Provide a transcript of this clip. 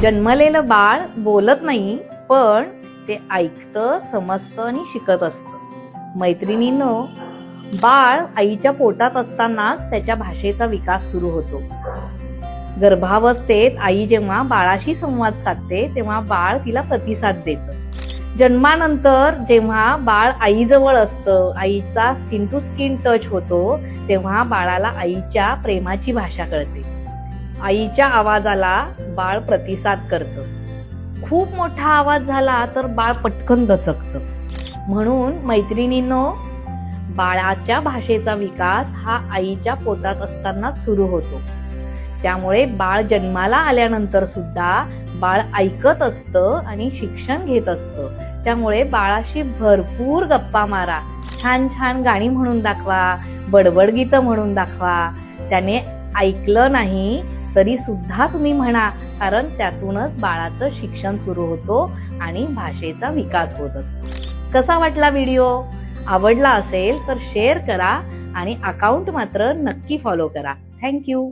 जन्मलेलं बाळ बोलत नाही, पण ते ऐकतं, समजतं आणि शिकत असतं. मैत्रिणींनो, बाळ आईच्या पोटात असतानाच त्याच्या भाषेचा विकास सुरू होतो. गर्भावस्थेत आई जेव्हा बाळाशी संवाद साधते तेव्हा बाळ तिला प्रतिसाद देतं. जन्मानंतर जेव्हा बाळ आईजवळ असतं, आईचा स्किन टू स्किन टच होतो, तेव्हा बाळाला आईच्या प्रेमाची भाषा कळते. आईच्या आवाजाला बाळ प्रतिसाद करतं. खूप मोठा आवाज झाला तर बाळ पटकन दचकतं. म्हणून मैत्रिणींनो, बाळाच्या भाषेचा विकास हा आईच्या पोटात असतानाच सुरू होतो. त्यामुळे बाळ जन्माला आल्यानंतर सुद्धा बाळ ऐकत असतं आणि शिक्षण घेत असतं. त्यामुळे बाळाशी भरपूर गप्पा मारा, छान छान गाणी म्हणून दाखवा, बडबड गीतं म्हणून दाखवा. त्याने ऐकलं नाही तरी सुद्धा तुम्ही म्हणा, कारण त्यातूनच बाळाचं शिक्षण सुरू होतो आणि भाषेचा विकास होत असतो. कसा वाटला व्हिडिओ? आवडला असेल तर शेअर करा आणि अकाउंट मात्र नक्की फॉलो करा. थँक्यू.